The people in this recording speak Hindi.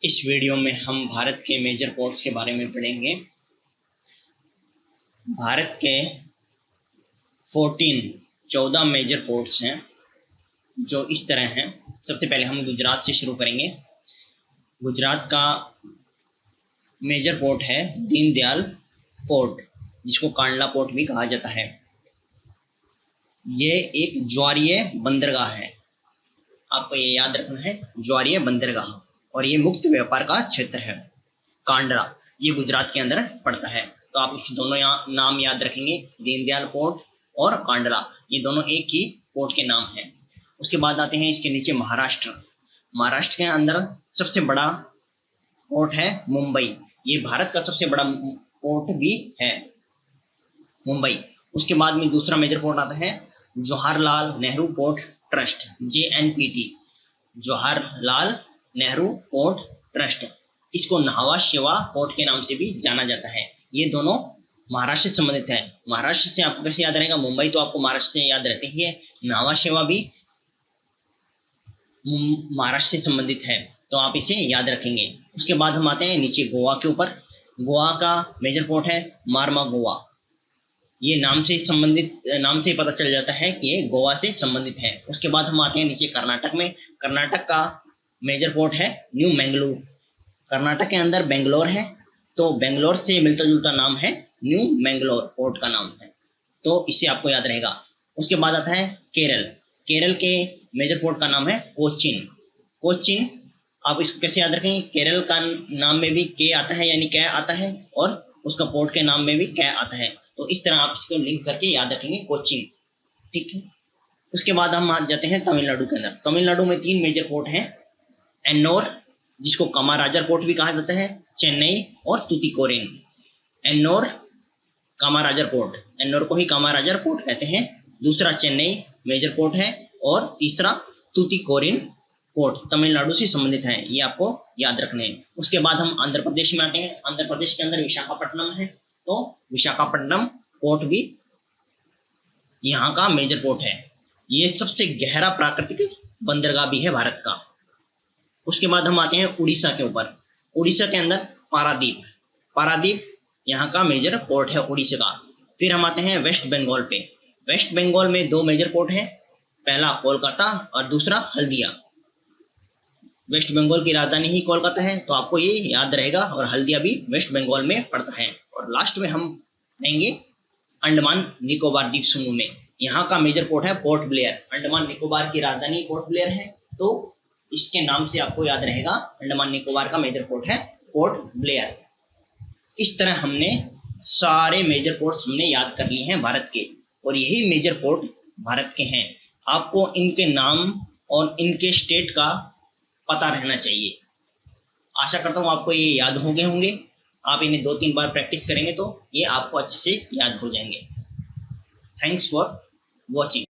इस वीडियो में हम भारत के मेजर पोर्ट्स के बारे में पढ़ेंगे। भारत के 14 मेजर पोर्ट्स हैं जो इस तरह हैं। सबसे पहले हम गुजरात से शुरू करेंगे। गुजरात का मेजर पोर्ट है दीनदयाल पोर्ट, जिसको कांडला पोर्ट भी कहा जाता है। ये एक ज्वारीय बंदरगाह है, आपको ये याद रखना है, ज्वारीय बंदरगाह, और ये मुक्त व्यापार का क्षेत्र है। कांडला ये गुजरात के अंदर पड़ता है, तो आप इसके दोनों नाम याद रखेंगे, दीनदयाल पोर्ट और कांडला, ये दोनों एक ही पोर्ट के नाम हैं। उसके बाद आते हैं इसके नीचे महाराष्ट्र। महाराष्ट्र के अंदर सबसे बड़ा पोर्ट है मुंबई, ये भारत का सबसे बड़ा पोर्ट भी है मुंबई। उसके बाद में दूसरा मेजर पोर्ट आता है Jawaharlal Nehru port trust, JNPT, Jawaharlal Nehru port trust. इसको न्हावा शेवा पोर्ट के नाम से भी जाना जाता है। ये दोनों महाराष्ट्र से संबंधित है। महाराष्ट्र से आपको कैसे याद रहेगा, मुंबई तो आपको महाराष्ट्र से याद रहती ही है, न्हावा शेवा भी महाराष्ट्र से संबंधित है, तो आप इसे याद रखेंगे। उसके बाद हम आते हैं नीचे गोवा के ऊपर। गोवा का मेजर पोर्ट है मार्मा गोवा, ये नाम से पता चल जाता है कि ये गोवा से संबंधित है। उसके बाद हम आते हैं नीचे कर्नाटक में। कर्नाटक का मेजर पोर्ट है न्यू मैंगलोर। कर्नाटक के अंदर बेंगलोर है, तो बेंगलोर से मिलता जुलता नाम है, न्यू मैंगलोर पोर्ट का नाम है, तो इससे आपको याद रहेगा। उसके बाद आता है केरल। केरल के मेजर पोर्ट का नाम है कोचीन। कोचीन आप इसको कैसे याद रखेंगे, केरल का नाम में भी के आता है, यानी कै आता है, और उसका पोर्ट के नाम में भी कै आता है, तो इस तरह आप इसको लिंक करके याद रखेंगे कोचीन, ठीक है। उसके बाद हम आ जाते हैं तमिलनाडु के अंदर। तमिलनाडु में 3 मेजर पोर्ट हैं, एन्नोर, जिसको कामाराजार पोर्ट भी कहा जाता है, चेन्नई और तुतिकोरिन। एन्नोर कामाराजार पोर्ट, एन्नोर को ही कामाराजार पोर्ट कहते हैं। दूसरा चेन्नई मेजर पोर्ट है, और तीसरा तुतिकोरिन पोर्ट तमिलनाडु से संबंधित है, ये आपको याद रखने हैं। उसके बाद हम आंध्र प्रदेश में आते हैं। आंध्र प्रदेश के अंदर विशाखापट्टनम है, तो विशाखापट्टनम पोर्ट भी यहाँ का मेजर पोर्ट है। ये सबसे गहरा प्राकृतिक बंदरगाह भी है भारत का। उसके बाद हम आते हैं उड़ीसा के ऊपर। उड़ीसा के अंदर पारादीप, पारादीप यहाँ का मेजर पोर्ट है उड़ीसा का। फिर हम आते हैं वेस्ट बंगाल पे। वेस्ट बंगाल में 2 मेजर पोर्ट हैं, पहला कोलकाता और दूसरा हल्दिया। वेस्ट बंगाल की राजधानी ही कोलकाता है, तो आपको ये याद रहेगा, और हल्दिया भी वेस्ट बंगाल में पड़ता है। और लास्ट में हम आएंगे अंडमान निकोबार द्वीप समूह में। यहाँ का मेजर पोर्ट है पोर्ट ब्लेयर। अंडमान निकोबार की राजधानी पोर्ट ब्लेयर है, तो इसके नाम से आपको याद रहेगा, अंडमान निकोबार का मेजर पोर्ट है पोर्ट ब्लेयर। इस तरह हमने सारे मेजर पोर्ट्स हमने याद कर लिए हैं भारत के, और यही मेजर पोर्ट भारत के हैं। आपको इनके नाम और इनके स्टेट का पता रहना चाहिए। आशा करता हूँ आपको ये याद हो गए होंगे। आप इन्हें 2-3 बार प्रैक्टिस करेंगे तो ये आपको अच्छे से याद हो जाएंगे। Thanks for watching.